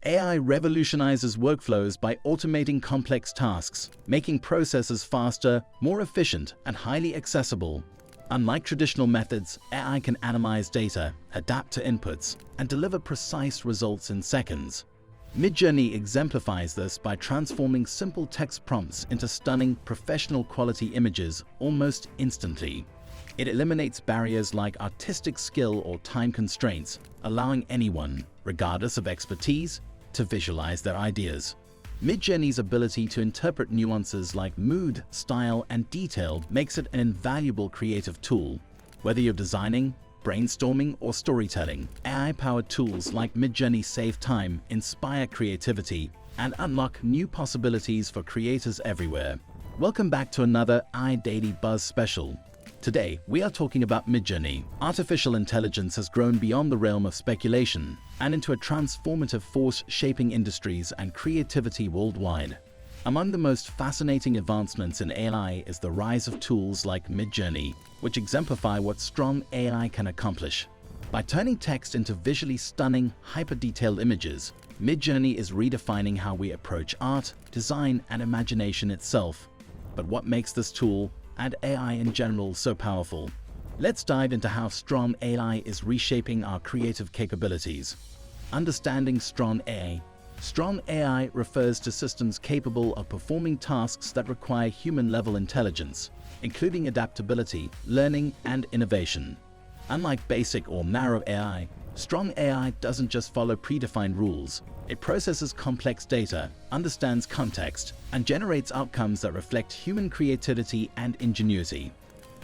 AI revolutionizes workflows by automating complex tasks, making processes faster, more efficient, and highly accessible. Unlike traditional methods, AI can analyze data, adapt to inputs, and deliver precise results in seconds. Midjourney exemplifies this by transforming simple text prompts into stunning, professional-quality images almost instantly. It eliminates barriers like artistic skill or time constraints, allowing anyone, regardless of expertise, to visualize their ideas. Midjourney's ability to interpret nuances like mood, style, and detail makes it an invaluable creative tool. Whether you're designing, brainstorming, or storytelling, AI-powered tools like Midjourney save time, inspire creativity, and unlock new possibilities for creators everywhere. Welcome back to another iDaily Buzz special. Today, we are talking about Midjourney. Artificial intelligence has grown beyond the realm of speculation and into a transformative force shaping industries and creativity worldwide. Among the most fascinating advancements in AI is the rise of tools like Midjourney, which exemplify what strong AI can accomplish. By turning text into visually stunning, hyper-detailed images, Midjourney is redefining how we approach art, design, and imagination itself. But what makes this tool and AI in general so powerful? Let's dive into how strong AI is reshaping our creative capabilities. Understanding strong AI. Strong AI refers to systems capable of performing tasks that require human-level intelligence, including adaptability, learning, and innovation. Unlike basic or narrow AI, strong AI doesn't just follow predefined rules. It processes complex data, understands context, and generates outcomes that reflect human creativity and ingenuity.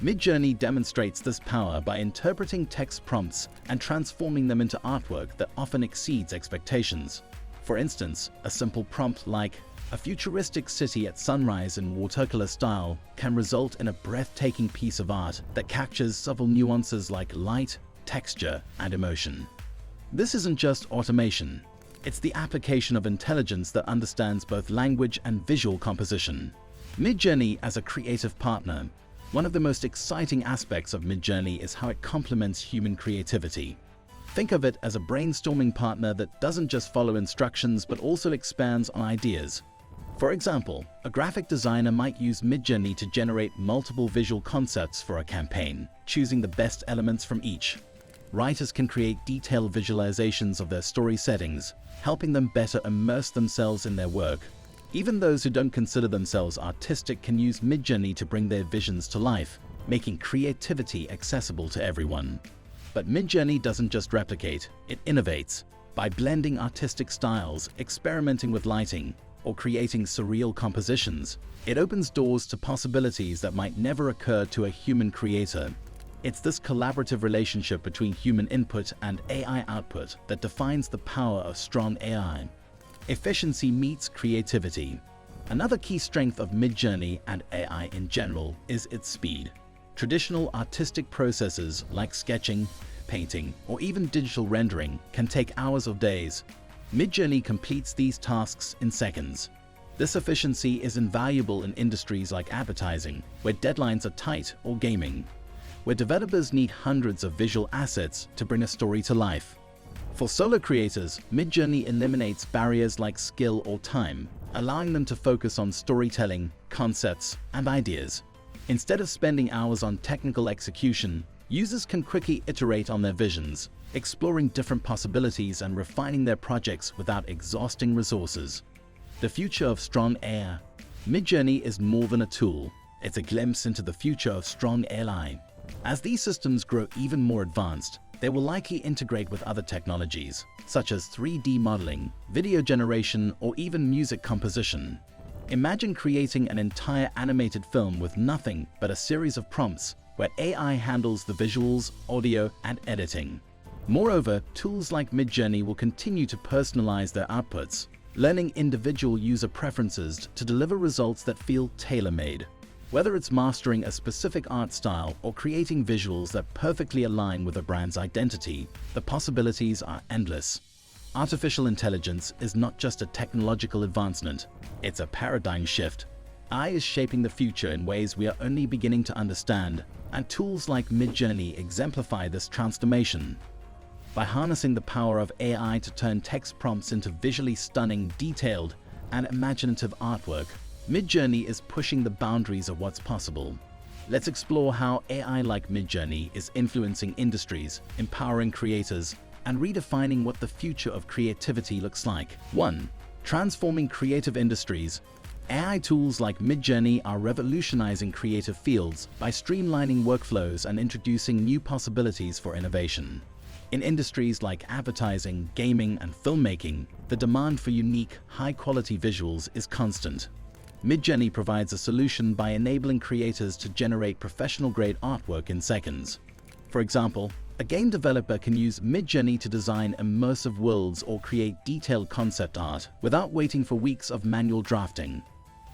Midjourney demonstrates this power by interpreting text prompts and transforming them into artwork that often exceeds expectations. For instance, a simple prompt like "a futuristic city at sunrise in watercolor style" can result in a breathtaking piece of art that captures subtle nuances like light, texture, and emotion. This isn't just automation. It's the application of intelligence that understands both language and visual composition. Midjourney as a creative partner. One of the most exciting aspects of Midjourney is how it complements human creativity. Think of it as a brainstorming partner that doesn't just follow instructions but also expands on ideas. For example, a graphic designer might use Midjourney to generate multiple visual concepts for a campaign, choosing the best elements from each. Writers can create detailed visualizations of their story settings, helping them better immerse themselves in their work. Even those who don't consider themselves artistic can use Midjourney to bring their visions to life, making creativity accessible to everyone. But Midjourney doesn't just replicate, it innovates. By blending artistic styles, experimenting with lighting, or creating surreal compositions, it opens doors to possibilities that might never occur to a human creator. It's this collaborative relationship between human input and AI output that defines the power of strong AI. Efficiency meets creativity. Another key strength of Midjourney and AI in general is its speed. Traditional artistic processes like sketching, painting, or even digital rendering can take hours or days. Midjourney completes these tasks in seconds. This efficiency is invaluable in industries like advertising, where deadlines are tight, or gaming, where developers need hundreds of visual assets to bring a story to life. For solo creators, Midjourney eliminates barriers like skill or time, allowing them to focus on storytelling, concepts, and ideas. Instead of spending hours on technical execution, users can quickly iterate on their visions, exploring different possibilities and refining their projects without exhausting resources. The future of strong AI. Midjourney is more than a tool. It's a glimpse into the future of strong AI. As these systems grow even more advanced, they will likely integrate with other technologies, such as 3D modeling, video generation, or even music composition. Imagine creating an entire animated film with nothing but a series of prompts where AI handles the visuals, audio, and editing. Moreover, tools like Midjourney will continue to personalize their outputs, learning individual user preferences to deliver results that feel tailor-made. Whether it's mastering a specific art style or creating visuals that perfectly align with a brand's identity, the possibilities are endless. Artificial intelligence is not just a technological advancement, it's a paradigm shift. AI is shaping the future in ways we are only beginning to understand, and tools like Midjourney exemplify this transformation. By harnessing the power of AI to turn text prompts into visually stunning, detailed, and imaginative artwork, Midjourney is pushing the boundaries of what's possible. Let's explore how AI like Midjourney is influencing industries, empowering creators, and redefining what the future of creativity looks like. 1. Transforming creative industries. AI tools like Midjourney are revolutionizing creative fields by streamlining workflows and introducing new possibilities for innovation. In industries like advertising, gaming, and filmmaking, the demand for unique, high-quality visuals is constant. Midjourney provides a solution by enabling creators to generate professional-grade artwork in seconds. For example, a game developer can use Midjourney to design immersive worlds or create detailed concept art without waiting for weeks of manual drafting.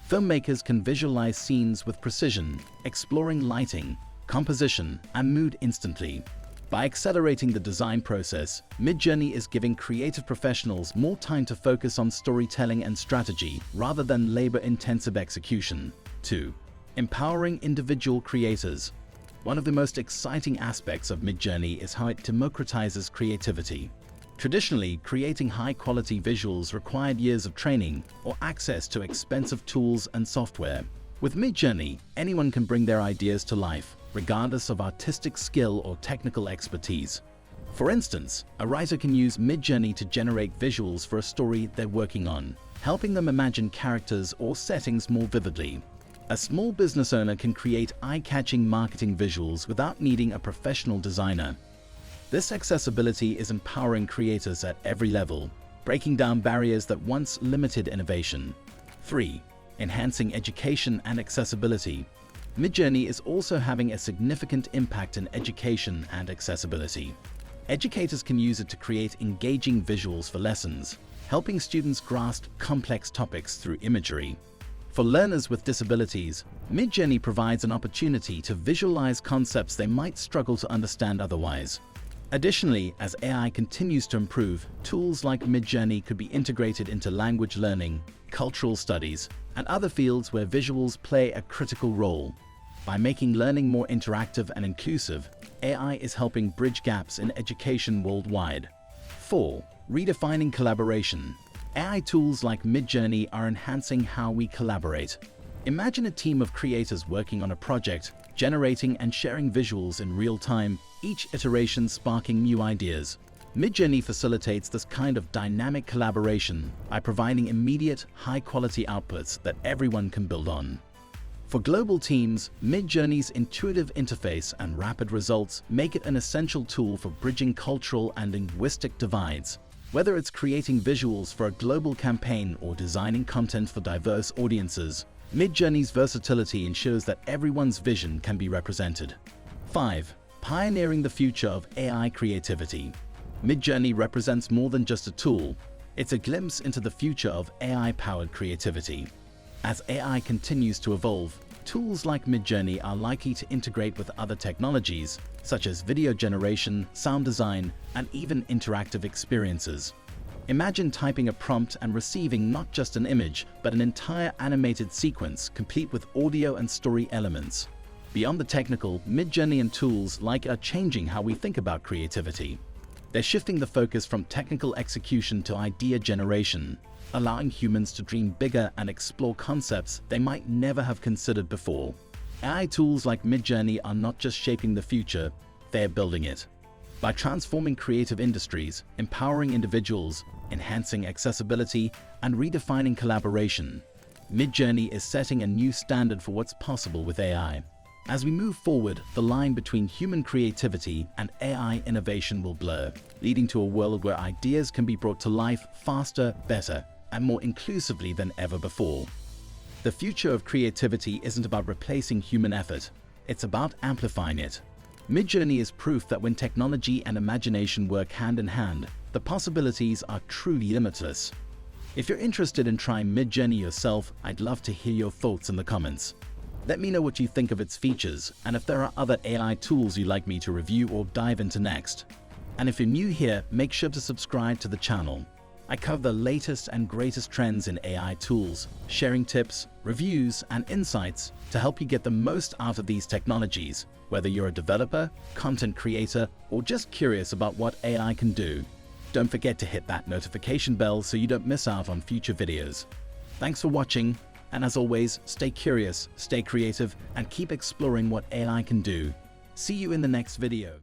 Filmmakers can visualize scenes with precision, exploring lighting, composition, and mood instantly. By accelerating the design process, Midjourney is giving creative professionals more time to focus on storytelling and strategy rather than labor-intensive execution. 2. Empowering individual creators. One of the most exciting aspects of Midjourney is how it democratizes creativity. Traditionally, creating high-quality visuals required years of training or access to expensive tools and software. With Midjourney, anyone can bring their ideas to life, regardless of artistic skill or technical expertise. For instance, a writer can use Midjourney to generate visuals for a story they're working on, helping them imagine characters or settings more vividly. A small business owner can create eye-catching marketing visuals without needing a professional designer. This accessibility is empowering creators at every level, breaking down barriers that once limited innovation. 3. Enhancing education and accessibility. Midjourney is also having a significant impact in education and accessibility. Educators can use it to create engaging visuals for lessons, helping students grasp complex topics through imagery. For learners with disabilities, Midjourney provides an opportunity to visualize concepts they might struggle to understand otherwise. Additionally, as AI continues to improve, tools like Midjourney could be integrated into language learning, cultural studies, and other fields where visuals play a critical role. By making learning more interactive and inclusive, AI is helping bridge gaps in education worldwide. 4. Redefining collaboration. AI tools like Midjourney are enhancing how we collaborate. Imagine a team of creators working on a project, generating and sharing visuals in real time, each iteration sparking new ideas. Midjourney facilitates this kind of dynamic collaboration by providing immediate, high-quality outputs that everyone can build on. For global teams, Midjourney's intuitive interface and rapid results make it an essential tool for bridging cultural and linguistic divides. Whether it's creating visuals for a global campaign or designing content for diverse audiences, Midjourney's versatility ensures that everyone's vision can be represented. 5. Pioneering the future of AI creativity. Midjourney represents more than just a tool. It's a glimpse into the future of AI-powered creativity. As AI continues to evolve, tools like Midjourney are likely to integrate with other technologies, such as video generation, sound design, and even interactive experiences. Imagine typing a prompt and receiving not just an image, but an entire animated sequence complete with audio and story elements. Beyond the technical, Midjourney and tools like it are changing how we think about creativity. They're shifting the focus from technical execution to idea generation, allowing humans to dream bigger and explore concepts they might never have considered before. AI tools like Midjourney are not just shaping the future, they're building it. By transforming creative industries, empowering individuals, enhancing accessibility, and redefining collaboration, Midjourney is setting a new standard for what's possible with AI. As we move forward, the line between human creativity and AI innovation will blur, leading to a world where ideas can be brought to life faster, better, and more inclusively than ever before. The future of creativity isn't about replacing human effort, it's about amplifying it. Midjourney is proof that when technology and imagination work hand in hand, the possibilities are truly limitless. If you're interested in trying Midjourney yourself, I'd love to hear your thoughts in the comments. Let me know what you think of its features and if there are other AI tools you'd like me to review or dive into next. And if you're new here, make sure to subscribe to the channel. I cover the latest and greatest trends in AI tools, sharing tips, reviews, and insights to help you get the most out of these technologies, whether you're a developer, content creator, or just curious about what AI can do. Don't forget to hit that notification bell so you don't miss out on future videos. Thanks for watching, and as always, stay curious, stay creative, and keep exploring what AI can do. See you in the next video.